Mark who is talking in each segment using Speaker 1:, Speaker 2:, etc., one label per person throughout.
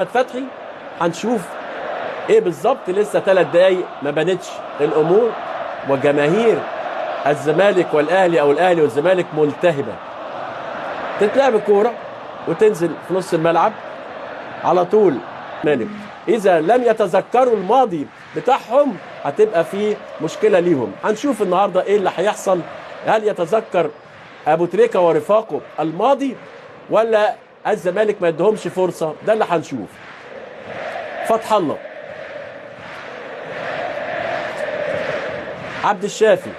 Speaker 1: فتحي هنشوف ايه بالظبط. لسه 3 دقايق ما بانتش الامور، وجماهير الزمالك والاهلي او الاهلي والزمالك ملتهبه. تتلعب الكوره وتنزل في نص الملعب على طول. مالك اذا لم يتذكروا الماضي بتاعهم هتبقى في مشكله ليهم. هنشوف النهارده ايه اللي هيحصل. هل يتذكر ابو تريكه ورفاقه الماضي ولا الزمالك ما يدهمش فرصه؟ ده اللي هنشوف. فتح الله، عبد الشافي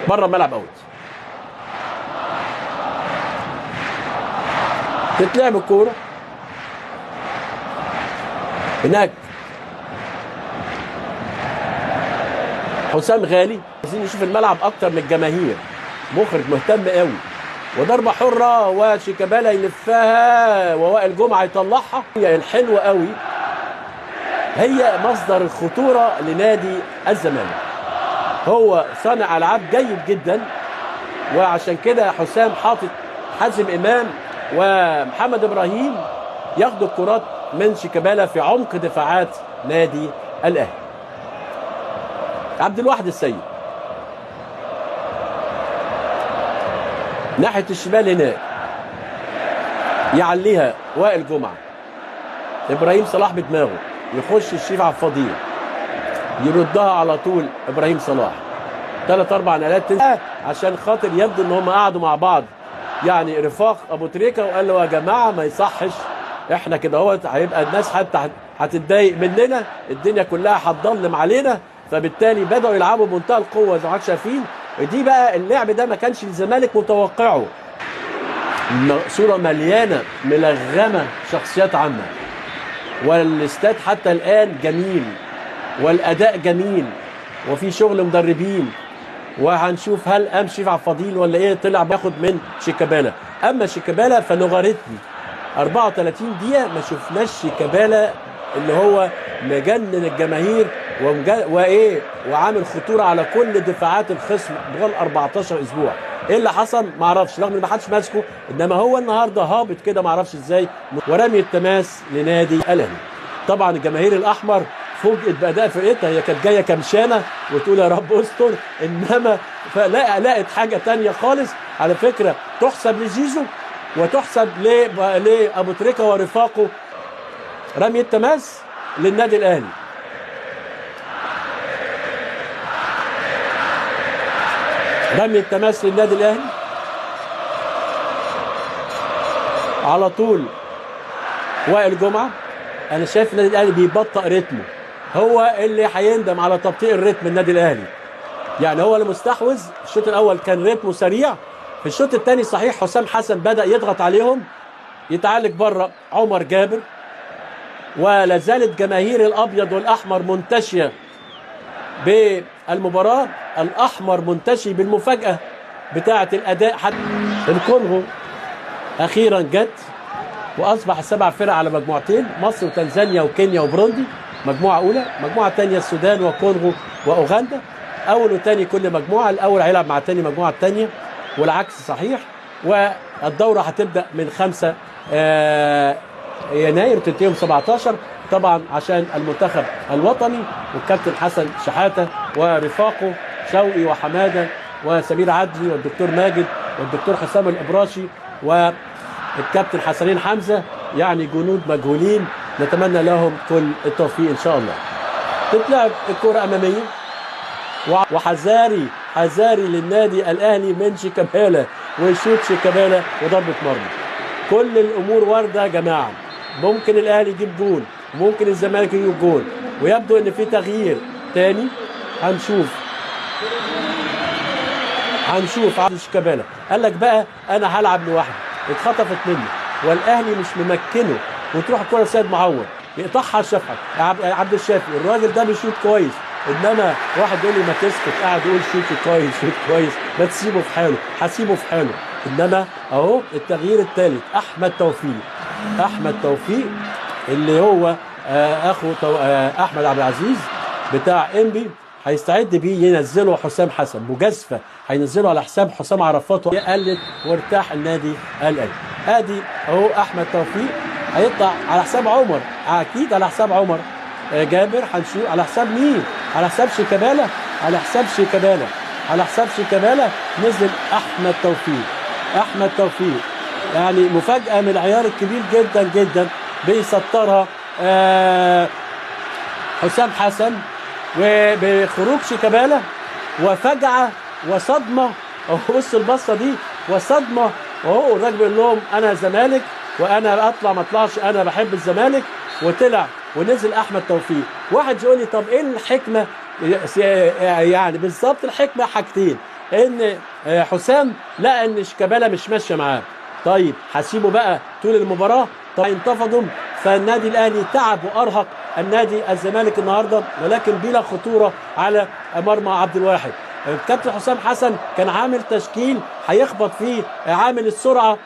Speaker 1: بره الملعب، اوت. تتلعب الكوره هناك. حسام غالي عايزين نشوف الملعب اكتر من الجماهير، مخرج مهتم قوي. وضربه حره وشيكابالا يلفها ووائل جمعه يطلعها. هي الحلوه قوي، هي مصدر الخطوره لنادي الزمالك. هو صانع العاب جيد جدا، وعشان كده حسام حاطط حازم امام ومحمد ابراهيم ياخدوا الكرات من شيكابالا في عمق دفاعات نادي الاهلي. عبد الواحد السيد ناحيه الشمال هناك، يعليها وائل جمعه. ابراهيم صلاح بدماغه يخش الشريف عبد الفضيل، يردها على طول ابراهيم صلاح. 3-4 نقلات عشان خاطر يبدو ان هم قعدوا مع بعض، يعني رفاق ابو تريكه، وقال له يا جماعه ما يصحش احنا كده اهوت، هيبقى الناس حتى هتتضايق مننا، الدنيا كلها هتضلم علينا. فبالتالي بداوا يلعبوا بمنتهى القوه زي ما حضرتك شايفين. ودي بقى اللعب ده ما كانش الزمالك متوقعه. صوره مليانه ملغمه شخصيات عامه، والاستاد حتى الان جميل، والاداء جميل، وفي شغل مدربين. وهنشوف هل قام شريف عبد الفضيل ولا ايه طلع بياخد من شيكابالا. اما شيكابالا فلوغاريتمي 34 دقيقه ما شفناش شيكابالا اللي هو مجنن الجماهير وايه وعامل خطوره على كل دفاعات الخصم بغل 14 اسبوع. ايه اللي حصل؟ ما اعرفش، رغم ان ما حدش ماسكه، انما هو النهارده هابط كده ما اعرفش ازاي. ورمي التماس لنادي الاهلي. طبعا الجماهير الاحمر فوجئت باداء فرقتها، هي كانت جايه كمشانه وتقول يا رب استر، انما لقت حاجه ثانيه خالص. على فكره تحسب لزيزو وتحسب لابو تريكه ورفاقه. رمي التماس للنادي الاهلي. رمي التماس للنادي الاهلي على طول. وائل جمعه، انا شايف النادي الاهلي بيبطئ رتمه، هو اللي هيندم على تبطيء الريتم النادي الاهلي. يعني هو اللي مستحوذ. الشوط الاول كان رتمه سريع، في الشوط الثاني صحيح حسام حسن بدا يضغط عليهم، يتعالج بره عمر جابر، ولا زالت جماهير الابيض والاحمر منتشيه بالمباراه. الاحمر منتشي بالمفاجاه بتاعه الاداء. حتى الكونغو اخيرا جت واصبح 7 فرق على مجموعتين، مصر وتنزانيا وكينيا وبروندي مجموعه اولى، مجموعه ثانيه السودان وكونغو واوغندا. اول وثاني كل مجموعه، الاول هيلعب مع الثاني المجموعه الثانيه والعكس صحيح. والدوره هتبدا من 5 يناير تنتهي 17 طبعا عشان المنتخب الوطني والكابتن حسن شحاته ورفاقه شوقي وحماده وسمير عدلي والدكتور ماجد والدكتور حسام الابراشي والكابتن حسنين حمزه، يعني جنود مجهولين نتمنى لهم كل التوفيق ان شاء الله. تتلعب الكره اماميه، وحذاري للنادي الاهلي من شيكابالا، ويشوط شيكابالا وضربه مرمى. كل الامور وارده يا جماعه، ممكن الاهلي يجيب جول، ممكن الزمالك يجيب جول، ويبدو ان في تغيير تاني. هنشوف عبد شيكابالا قال لك بقى انا هلعب لوحدي، اتخطفت منه والاهلي مش ممكنه، وتروح الكره لسيد معوض يقطعها شفعه عبد الشافي. الراجل ده بيشوط كويس، انما واحد يقول لي ما تسكت، قاعد يقول شوط كويس، ما تسيبه في حاله، هسيبه في حاله. انما اهو التغيير الثالث، احمد توفيق اللي هو اخو احمد عبد العزيز بتاع انبي، هيستعد بيه ينزله حسام حسن مجازفه، هينزله على حساب حسام عرفات قلت وارتاح النادي الاهلي. ادي اهو احمد توفيق هيطلع على حساب عمر، اكيد على حساب عمر جابر. هنشوف على حساب مين؟ على حساب شيكابالا، على حساب شيكابالا، على حساب شيكابالا نزل احمد توفيق. احمد توفيق يعني مفاجاه من العيار الكبير جدا جدا بيسطرها حسام حسن، وبخروج شيكابالا وفجعه وصدمه. بص البصه دي وصدمه، وهو الراجل بيقول لهم انا زمالك وانا اطلع ما اطلعش انا بحب الزمالك، وطلع ونزل احمد توفيق. واحد يقول لي طب ايه الحكمه؟ يعني بالظبط الحكمه حاجتين، ان حسام لقى ان شيكابالا مش ماشيه معاه، طيب هسيبه بقى طول المباراه، طب انتفضوا، فالنادي الاهلي تعب وارهق النادي الزمالك النهارده، ولكن بلا خطوره على مرمى عبد الواحد. الكابتن حسام حسن كان عامل تشكيل هيخبط فيه عامل السرعه